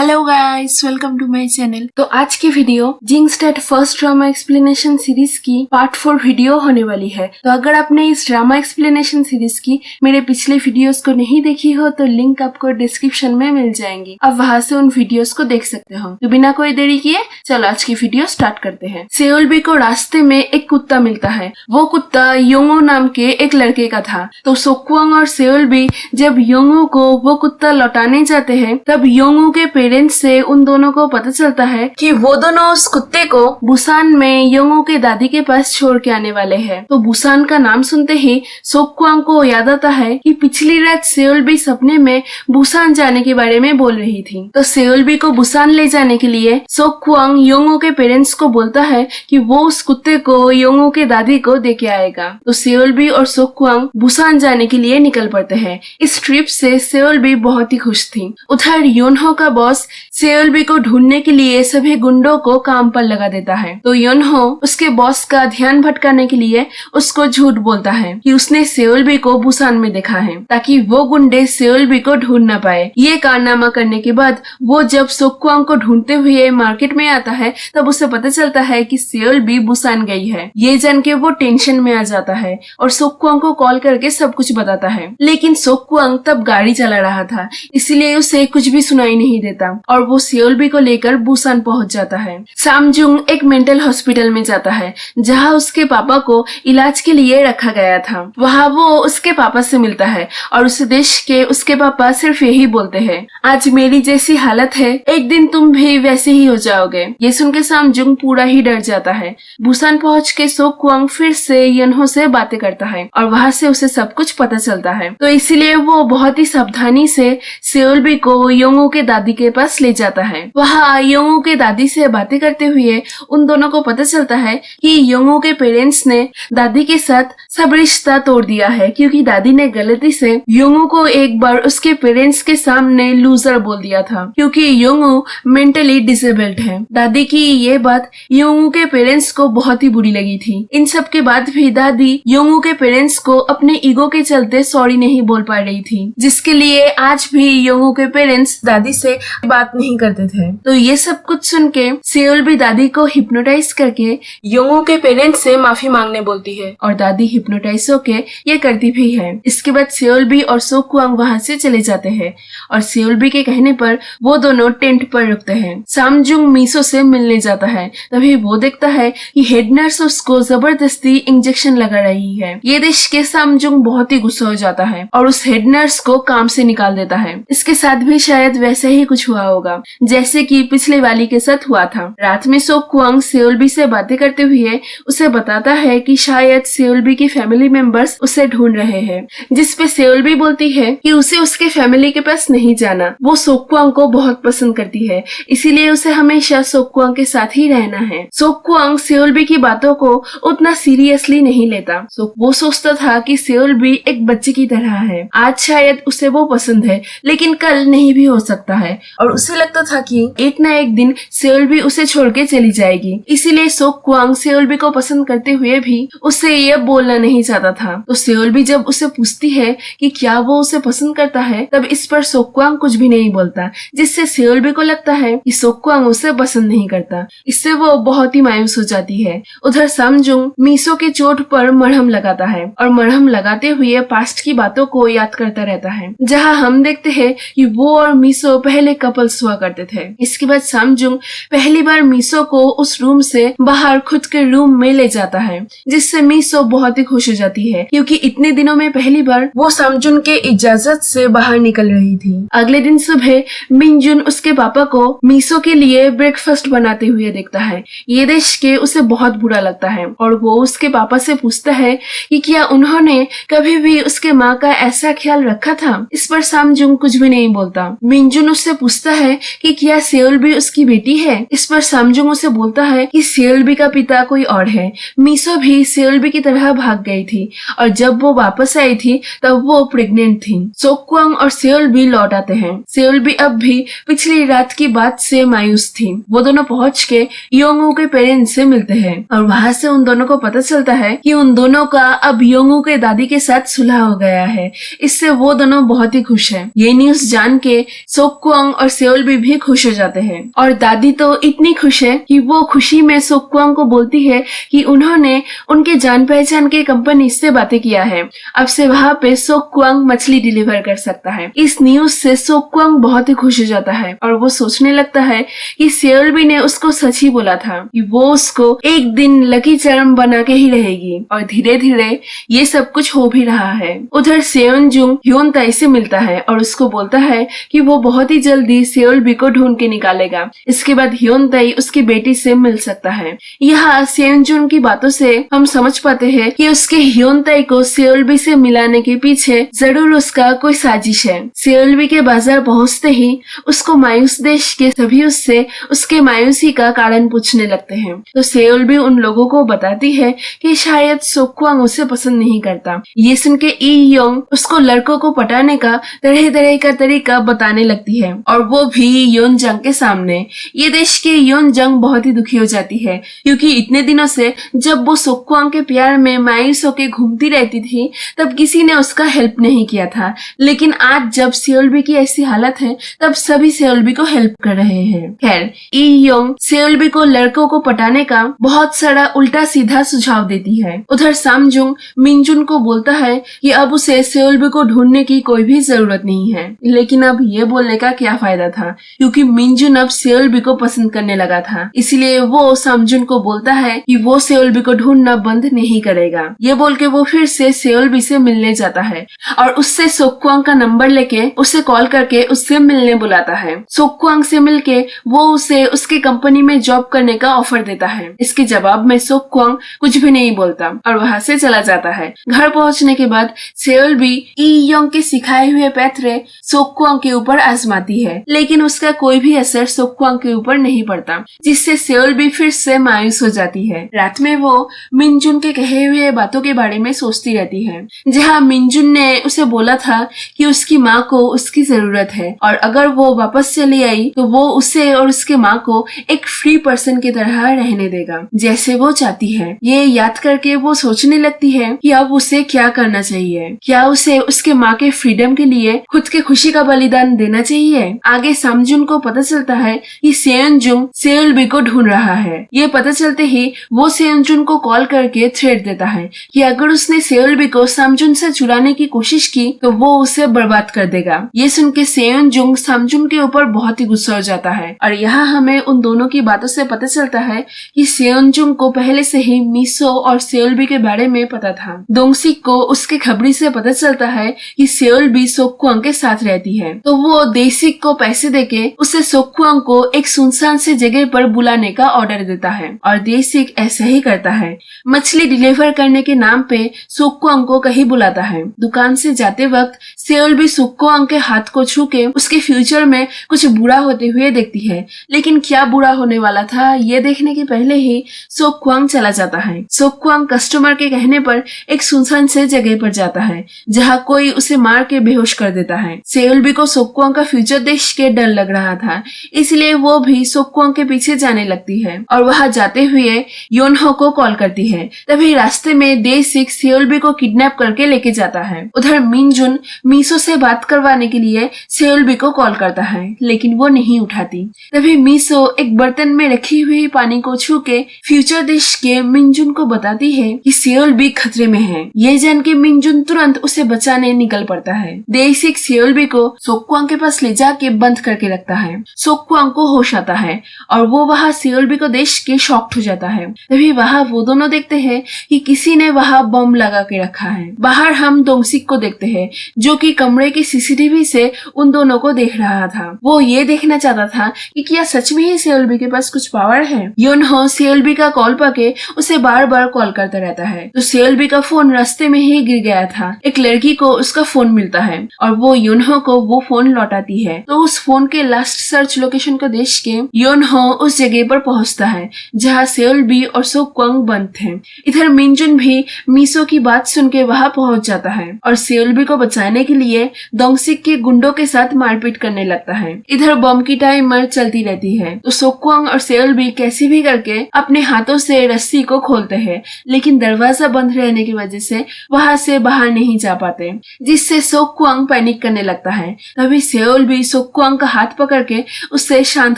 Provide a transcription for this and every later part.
Hello guys, welcome to my channel. तो आज की video jinx date first drama explanation series की part 4 video होने वाली है। तो अगर आपने इस ड्रामा एक्सप्लेनेशन सीरीज की मेरे पिछले वीडियोस को नहीं देखी हो तो लिंक आपको डिस्क्रिप्शन में मिल जाएंगी, आप वहां से उन वीडियोस को देख सकते हो। तो बिना कोई देरी किए चलो आज की वीडियो स्टार्ट करते हैं। सेओलबी को रास्ते में एक कुत्ता मिलता है। वो कुत्ता योंगो नाम के एक लड़के का था। तो सोक्वांग और सेओलबी जब योंगो को वो कुत्ता लौटाने जाते हैं तब योंगो के पेरेंट्स से उन दोनों को पता चलता है कि वो दोनों उस कुत्ते को बुसान में योंगो के दादी के पास छोड़ के आने वाले हैं। तो बुसान का नाम सुनते ही सोक्वांग को याद आता है कि पिछली रात सेओलबी सपने में बुसान जाने के बारे में बोल रही थी। तो सेओलबी को बुसान ले जाने के लिए सोक्वांग योंगो के पेरेंट्स को बोलता है कि वो उस कुत्ते को योंगो के दादी को देके आएगा। तो सेओलबी और सोक्वांग बुसान जाने के लिए निकल पड़ते हैं। इस ट्रिप से सेओलबी बहुत ही खुश थी। उधर योनहो का बॉस सेओलबी को ढूंढने के लिए सभी गुंडों को काम पर लगा देता है। तो योनहो उसके बॉस का ध्यान भटकाने के लिए उसको झूठ बोलता है कि उसने सेओलबी को बुसान में देखा है ताकि वो गुंडे सेओलबी को ढूंढ न पाए। ये कारनामा करने के बाद वो जब सोक्वांग को ढूंढते हुए मार्केट में आता है तब उसे पता चलता है कि सेओलबी बुसान गई है। ये जान के वो टेंशन में आ जाता है और सोक्वांग को कॉल करके सब कुछ बताता है। लेकिन सोक्वांग तब गाड़ी चला रहा था, इसलिए उसे कुछ भी सुनाई नहीं देता और वो सेओलबी को लेकर बुसान पहुंच जाता है। सामजुंग एक मेंटल हॉस्पिटल में जाता है जहां उसके पापा को इलाज के लिए रखा गया था। वहां वो उसके पापा से मिलता है और उस देश के उसके पापा सिर्फ यही बोलते हैं, आज मेरी जैसी हालत है एक दिन तुम भी वैसे ही हो जाओगे। ये सुनकर सामजुंग पूरा ही डर जाता है। बुसान पहुंच के सोक्वांग फिर से योनहो से बातें करता है और वहां से उसे सब कुछ पता चलता है। तो इसीलिए वो बहुत ही सावधानी से सेओलबी को योंगो के दादी के पास ले जाता है। वहाँ योंगो के दादी से बातें करते हुए उन दोनों को पता चलता है कि योंगो के पेरेंट्स ने दादी के साथ सब रिश्ता तोड़ दिया है क्योंकि दादी ने गलती से योंगो को एक बार उसके पेरेंट्स के सामने लूजर बोल दिया था क्योंकि योंगो मेंटली डिसेबल्ड है। दादी की ये बात योंगो के पेरेंट्स को बहुत ही बुरी लगी थी। इन सब के बाद भी दादी योंगो के पेरेंट्स को अपने ईगो के चलते सॉरी नहीं बोल पा रही थी, जिसके लिए आज भी योंगो के पेरेंट्स दादी से बात नहीं करते थे। तो ये सब कुछ सुन के सेओलबी दादी को हिप्नोटाइज करके योंगो के पेरेंट्स से माफी मांगने बोलती है और दादी हिप्नोटाइज होके ये करती भी है। इसके बाद सेओलबी और सोक्वांग वहाँ से चले जाते हैं और सेओलबी के कहने पर वो दोनों टेंट पर रुकते हैं। सामजुंग मीसो से मिलने जाता है। तभी वो देखता है कि हेड नर्स उसको जबरदस्ती इंजेक्शन लगा रही है। ये देख के सामजुंग बहुत ही गुस्सा हो जाता है और उस हेड नर्स को काम से निकाल देता है। इसके साथ भी शायद वैसे ही कुछ हुआ होगा जैसे कि पिछले वाली के साथ हुआ था। रात में सोक्वांग सेओलबी से बातें करते हुए उसे बताता है कि शायद सेओलबी के फैमिली मेंबर्स उसे ढूंढ रहे हैं, जिसपे सेओलबी बोलती है कि उसे उसके फैमिली के पास नहीं जाना। वो सोक्वांग को बहुत पसंद करती है, इसीलिए उसे हमेशा सोक्वांग के साथ ही रहना है। सोक्वांग सेओलबी की बातों को उतना सीरियसली नहीं लेता। वो सोचता था कि सेओलबी एक बच्चे की तरह है, आज शायद उसे वो पसंद है लेकिन कल नहीं भी हो सकता है और उसे लगता था कि एक ना एक दिन सेओलबी उसे छोड़ के चली जाएगी। इसीलिए सोक्वांग सेओलबी को पसंद करते हुए भी उसे ये बोलना नहीं चाहता था। तो सेओलबी जब उसे पूछती है कि क्या वो उसे पसंद करता है तब इस पर सोक्वांग कुछ भी नहीं बोलता, जिससे सेओलबी को लगता है कि सोक्वांग उसे पसंद नहीं करता। इससे वो बहुत ही मायूस हो जाती है। उधर सामजुंग मीसो के चोट पर मरहम लगाता है और मरहम लगाते हुए पास्ट की बातों को याद करता रहता है, जहाँ हम देखते हैं कि वो और मीसो पहले कपल्स हुआ करते थे। इसके बाद सामजुंग पहली बार मीसो को उस रूम से बाहर खुद के रूम में ले जाता है, जिससे मीसो बहुत ही खुश हो जाती है क्योंकि इतने दिनों में पहली बार वो सामजुन के इजाजत से बाहर निकल रही थी। अगले दिन सुबह मिंजुन उसके पापा को मीसो के लिए ब्रेकफास्ट बनाते हुए देखता है। ये देख के उसे बहुत बुरा लगता है और वो उसके पापा से पूछता है कि क्या उन्होंने कभी भी उसके माँ का ऐसा ख्याल रखा था। इस पर सामजुंग कुछ भी नहीं बोलता। मिंजुन उससे पूछता है कि क्या सेओलबी उसकी बेटी है। इस पर सामजुंग उसे बोलता है कि सेओलबी का पिता कोई और है। मीसो भी सेओलबी की तरह भाग गई थी और जब वो वापस आई थी तब वो प्रेग्नेंट थी। सोक्वांग और सेओलबी लौट आते हैं। सेओलबी अब भी पिछली रात की बात से मायूस थी। वो दोनों पहुंच के योंगो के पेरेंट्स से मिलते हैं और वहाँ से उन दोनों को पता चलता है कि उन दोनों का अब योंगो के दादी के साथ सुलह हो गया है। इससे वो दोनों बहुत ही खुश है। ये न्यूज जान के सोक्वांग और सेओलबी भी खुश हो जाते हैं और दादी तो इतनी खुश है कि वो खुशी में सोक्वांग को बोलती है कि उन्होंने उनके जान पहचान के कंपनी से बातें किया है, अब से वहाँ पे सोक्वांग मछली डिलीवर कर सकता है। इस न्यूज से सोक्वांग बहुत ही खुश हो जाता है और वो सोचने लगता है कि सेओलबी ने उसको सच ही बोला था कि वो उसको एक दिन लकी चार्म बना के ही रहेगी और धीरे धीरे ये सब कुछ हो भी रहा है। उधर सेओनजुंग ह्योन ताई से मिलता है और उसको बोलता है कि वो बहुत ही जल्दी सेओलबी को ढूंढ के निकालेगा। इसके बाद ह्योन ताई उसकी बेटी से मिल सकता है। यहाँ सेओनजुंग की बातों से हम समझ पाते हैं कि उसके ह्योन ताई को सेओलबी से मिलाने के पीछे जरूर उसका कोई साजिश है। सेओलबी के बाजार पहुँचते ही उसको मायूस देश के सभी उससे उसके मायूसी का कारण पूछने लगते हैं। तो सेओलबी उन लोगों को बताती है कि शायद सोक्वांग उसे पसंद नहीं करता। ये सुन के ई योंग उसको लड़कों को पटाने का तरह तरह का तरीका बताने लगती है और वो भी योन जंग के सामने। ये देश के योन जंग बहुत ही दुखी हो जाती है क्योंकि इतने दिनों से जब वो सोक्वांग के प्यार में मायूस होकर घूमती रहती थी तब किसी ने उसका हेल्प नहीं किया था, लेकिन आज जब सेओलबी की ऐसी हालत है तब सभी सेओलबी को हेल्प कर रहे हैं। खैर ई योंग सेओलबी को लड़कों को पटाने का बहुत सारा उल्टा सीधा सुझाव देती है। उधर सामजुंग मिनजुन को बोलता है कि अब उसे सेओलबी को ढूंढने की कोई भी जरूरत नहीं है, लेकिन अब ये बोलने का क्या फायदा था क्योंकि मिनजुन अब सेओलबी को पसंद करने लगा था। इसलिए वो सामजुन को बोलता है कि वो सेओलबी को ढूंढना बंद नहीं करेगा। ये बोल के वो फिर से सेओलबी से मिलने जाता है और उससे सोक्वांग का नंबर लेके उसे कॉल करके उससे मिलने बुलाता है। सोक्वांग से मिलके वो उसे उसके कंपनी में जॉब करने का ऑफर देता है। इसके जवाब में सोक्वांग कुछ भी नहीं बोलता और वहाँ से चला जाता है। घर पहुँचने के बाद सेओलबी ई योंग के सिखाए हुए पैतरे सोक्वांग के ऊपर आजमाती है, लेकिन उसका कोई भी असर सोक्वांग के ऊपर नहीं पड़ता, जिससे सेओलबी फिर से मायूस हो जाती है। रात में वो मिनजुन के कहे हुए बातों के बारे में सोचती रहती है, जहाँ मिनजुन ने उसे बोला था कि उसकी माँ को उसकी जरूरत है और अगर वो वापस चली आई तो वो उसे और उसके माँ को एक फ्री पर्सन की तरह रहने देगा जैसे वो चाहती है। ये याद करके वो सोचने लगती है कि अब उसे क्या करना चाहिए। क्या उसे उसके माँ के फ्रीडम के लिए खुद के खुशी का बलिदान देना चाहिए? आगे सामजुन को पता चलता है कि सेओनजुंग सेओलबी को ढूंढ रहा है। ये पता चलते ही वो सेओनजुन को कॉल करके थ्रेट देता है कि अगर उसने सेओलबी को सामजुन से चुराने की कोशिश की तो वो उसे बर्बाद कर देगा। ये सुन के सेओनजुंग सामजुन के ऊपर बहुत ही गुस्सा हो जाता है और यहाँ हमें उन दोनों की बातों से पता चलता है कि सेओनजुंग को पहले से ही मिसो और सेओलबी के बारे में पता था। दोंगसिक को उसके खबरी से पता चलता है कि सेओलबी सोक्वांग के साथ रहती है, तो वो देसिक को पैसे देके उसे सोक्वांग को एक सुनसान से जगह पर बुलाने का ऑर्डर देता है और देसिक ऐसा ही करता है। मछली डिलीवर करने के नाम पे सोक्वांग को कहीं बुलाता है। दुकान से जाते वक्त सेओलबी सोक्वांग के हाथ को छू के उसके फ्यूचर में कुछ बुरा होते हुए देखती है, लेकिन क्या बुरा होने वाला था ये देखने के पहले ही सोक्वांग चला जाता है। सोक्वांग कस्टमर के कहने पर एक सुनसान से जगह पर जाता है जहाँ कोई उसे मार के बेहोश कर देता है। सेओलबी को सोक्वांग का फ्यूचर देख के डर लग रहा था, इसलिए वो भी सोक्वांग के पीछे जाने लगती है और वहाँ जाते हुए योनहो को कॉल करती है। तभी रास्ते में देसिक सेओलबी को किडनैप करके लेके जाता है। उधर मिनजुन मिसो से बात करवाने के लिए सेओलबी को कॉल करता है, लेकिन वो नहीं उठाती। तभी मिसो एक बर्तन में रखी हुई पानी को छू के फ्यूचर देश के मिनजुन को बताती है कि सेओलबी खतरे में है। ये जान के मिनजुन तुरंत उसे बचाने निकल पड़ता है। देसिक सेओलबी को सोक्वांग के पास ले जाके बंद करके रखता है। सोक्वांग को होश आता है और वो वहाँ सेओलबी को देख के शॉक्ड हो जाता है। तभी वहाँ वो दोनों देखते हैं कि किसी ने वहाँ बम लगा के रखा है। बाहर हम दोंगसिक को देखते हैं जो कि कमरे की सीसीटीवी से उन दोनों को देख रहा था। वो ये देखना चाहता था कि क्या सच में ही सेओलबी के पास कुछ पावर है। योनहो सेओलबी का कॉल पाके उसे बार बार कॉल करता रहता है, तो सेओलबी का फोन रास्ते में ही गिर गया था। एक लड़की को उसका फोन मिलता है और वो योनहो को वो फोन लौटाती है। तो उस फोन के लास्ट सर्च लोकेशन को देख के योनहो उस जगह पर पहुंचता है जहाँ सेओलबी और सोक्वांग बंद थे। इधर मिनजुन भी मिसो की बात सुन के वहाँ पहुंच जाता है और सेओलबी को बचाने के लिए दोंगसिक के गुंडों के साथ मारपीट करने लगता है। इधर बम की टाइमर चलती रहती है, तो सोक्वांग और सेओलबी कैसे भी करके अपने हाथों से रस्सी को खोलते हैं, लेकिन दरवाजा बंद रहने की वजह से वहाँ से बाहर नहीं जा पाते, जिससे सोक्वांग पैनिक करने लगता है। तभी सेओलबी सोक्वांग का हाथ पकड़ के उससे शांत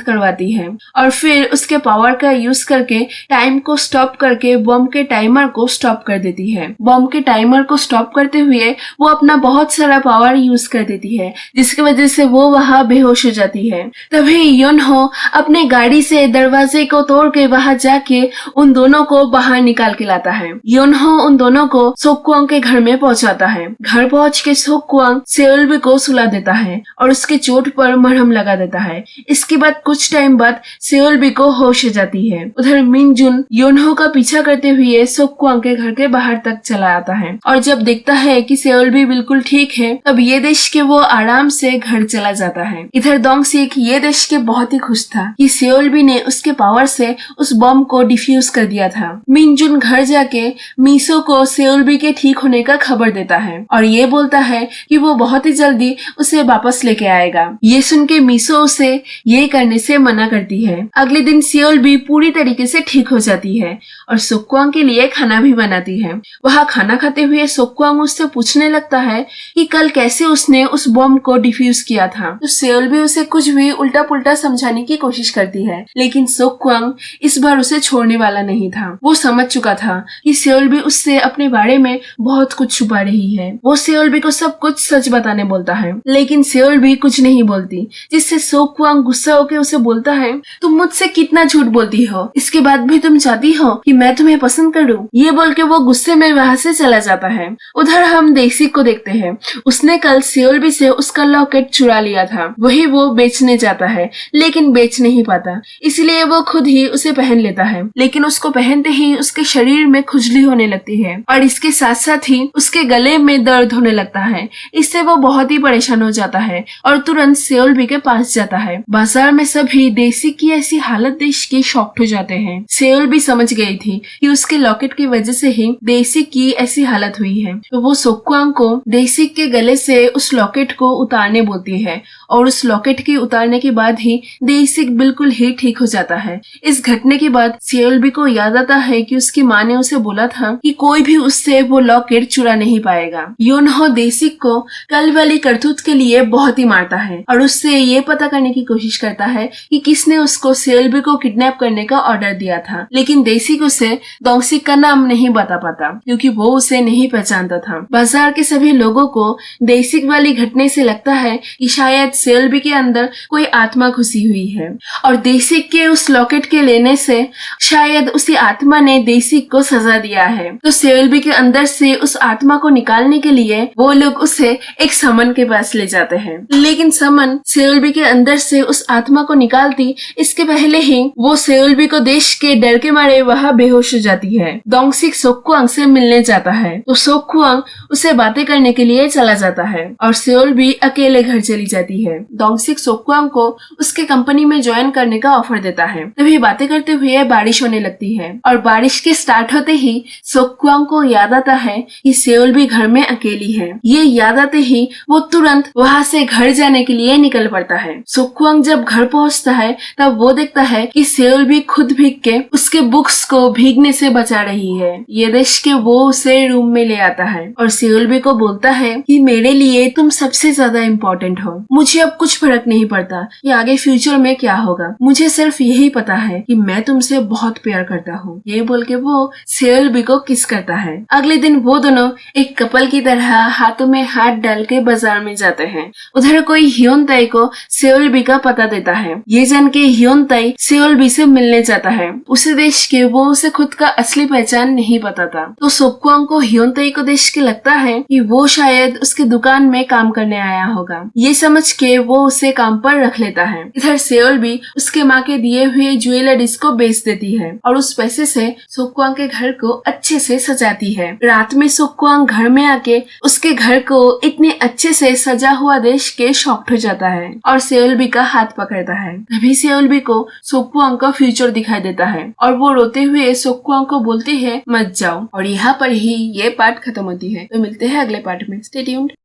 करवाती है और फिर उसके पावर का यूज करके टाइम को स्टॉप करके बॉम्ब के टाइमर को स्टॉप कर देती है। बॉम्ब के टाइमर को स्टॉप करते हुए वो अपना बहुत सारा पावर यूज कर देती है, जिसकी वजह से वो वहां बेहोश हो जाती है। तभी योनहो अपने गाड़ी से दरवाजे को तोड़ के वहां जाके उन दोनों को बाहर निकाल के लाता है। योनहो उन दोनों को सोक्वांग के घर में पहुंचाता है। घर पहुंच के सोक्वांग सेओलबी को सुला देता है और उसके चोट पर मरहम लगा देता है। इसके बाद कुछ टाइम बाद सेओलबी को होश आ जाती है। उधर मिनजुन योनहो का पीछा करते हुए सोक्वांग के घर के बाहर तक चला आता है और जब देखता है कि सेओलबी बिल्कुल ठीक है, तब ये देख के वो आराम से घर चला जाता है। इधर डोंगसिक ये देख के बहुत ही खुश था कि सेओलबी ने उसके पावर से उस बॉम्ब को डिफ्यूज कर दिया था। मिनजुन घर जाके मीसो को सेओलबी के ठीक होने का खबर देता है और ये बोलता है कि वो बहुत ही जल्दी उसे वापस लेके आएगा। ये सुन के मीसो उसे ये करने से मना करती है। अगले दिन सेओलबी पूरी तरीके से ठीक हो जाती है और सोक्वांग के लिए खाना भी बनाती है। वहाँ खाना खाते हुए सोक्वांग उससे पूछने लगता है कि कल कैसे उसने उस बॉम्ब को डिफ्यूज किया था। तो सेओलबी उसे कुछ भी उल्टा पुल्टा समझाने की कोशिश करती है, लेकिन सोक्वांग इस बार उसे छोड़ने वाला नहीं था। वो समझ चुका था कि सेओलबी उससे अपने बारे में बहुत कुछ छुपा रही है। वो सेओलबी को सब कुछ सच बताने बोलता है, लेकिन सेओलबी कुछ नहीं बोलती, जिससे सोक्वांग गुस्सा होकर उसे बोलता है, तुम मुझसे कितना झूठ बोलती हो, इसके बाद भी तुम चाहती हो कि मैं तुम्हें पसंद करूं। ये बोल के वो गुस्से में वहाँ से चला जाता है। उधर हम देसिक को देखते हैं। उसने कल सेओलबी से उसका लॉकेट चुरा लिया था, वही वो बेचने जाता है, लेकिन बेच नहीं पाता, इसलिए वो खुद ही उसे पहन लेता है। लेकिन उसको पहनते ही उसके शरीर में खुजली होने लगती है और इसके साथ साथ ही उसके गले में दर्द होने लगता है। इससे वो बहुत ही परेशान हो जाता है और तुरंत सेओलबी के पास जाता है। बाजार में सभी देसिक की ऐसी हालत देख के शॉक्ड हो जाते हैं। सेओलबी समझ गई थी कि उसके लॉकेट की वजह से ही देसिक की ऐसी हालत हुई है, तो वो सोक्वांग को देसिक के गले से उस लॉकेट को उतारने बोलती है और उस लॉकेट के उतारने के बाद ही देसिक बिल्कुल ही ठीक हो जाता है। इस घटने के बाद सेओलबी को याद आता है कि उसकी माँ ने उसे बोला था कि कोई भी उससे वो लॉकेट चुरा नहीं पाएगा। योनहो देसिक को कल वाली करतूत के लिए बहुत ही मारता है और उससे ये पता करने की कोशिश करता है कि किसने उसको सेओलबी को किडनैप करने का ऑर्डर दिया था, लेकिन देसिक उसे डोंगसिक का नाम नहीं बता पाता क्योंकि वो उसे नहीं पहचानता था। बाजार के सभी लोगों को देसिक वाली घटने से लगता है कि शायद सेओलबी के अंदर कोई आत्मा घुसी हुई है और देसिक के उस लॉकेट के लेने से शायद उसी आत्मा ने देसिक को सजा दिया है। तो सेओलबी के अंदर से उस आत्मा को निकालने के लिए वो लोग उसे एक समन के पास ले जाते हैं, लेकिन समन सेओलबी के अंदर से उस आत्मा को निकालती इसके पहले ही वो सेओलबी को देख के डर के मारे वहाँ बेहोश हो जाती है। डोंगसिक सोक्वांग से मिलने जाता है तो सोक्वांग उसे बातें करने के लिए चला जाता है और सेओलबी अकेले घर चली जाती है। डोंगसिक सोक्वांग को उसके कंपनी में ज्वाइन करने का ऑफर देता है। तभी बातें करते हुए बारिश होने लगती है और बारिश के स्टार्ट होते ही सोक्वांग को याद आता है कि सेओलबी घर में अकेली है। ये याद आते ही वो तुरंत वहाँ से घर जाने के लिए निकल पड़ता है। सोक्वांग जब घर पहुँचता है तब वो देखता है कि सेओलबी खुद भीग के उसके बुक्स को भीगने से बचा रही है। ये देख के वो उसे रूम में ले आता है और सेओलबी को बोलता है कि मेरे लिए तुम सबसे ज्यादा इम्पोर्टेंट हो। मुझे अब कुछ फर्क नहीं पड़ता कि आगे फ्यूचर में क्या होगा, मुझे सिर्फ यही पता है कि मैं तुमसे बहुत प्यार करता हूँ। ये बोल के वो सेओलबी को किस करता है। अगले दिन वो दोनों एक कपल की तरह हाथों में हाथ डाल के बाजार में जाते हैं। उधर कोई हियोन ताई को सेओलबी का पता देता है। ये जान के हियोन ताई सेओलबी से मिलने जाता है। उसे देख के वो उसे खुद का असली पहचान नहीं बताता, तो सोक्वांग को हियोन ताई को देख के लगता है कि वो शायद उसके दुकान में काम करने आया होगा। ये समझ के वो उसे काम पर रख लेता है। इधर सेओलबी उसके माँ के दिए हुए ज्वेलरीज को बेच देती है और उस पैसे से सोक्वांग के घर को अच्छे से सजाती है। रात में सोक्वांग घर में आके उसके घर को इतने अच्छे से सजा हुआ देख के शॉक्ड हो जाता है और सेओलबी का हाथ पकड़ता है। तभी सेओलबी को सोक्वांग का फ्यूचर दिखाई देता है और वो रोते हुए सोक्वांग को बोलती है मत जाओ। और यहाँ पर ही ये पार्ट खत्म होती है। तो मिलते हैं अगले पार्ट में। Stay tuned.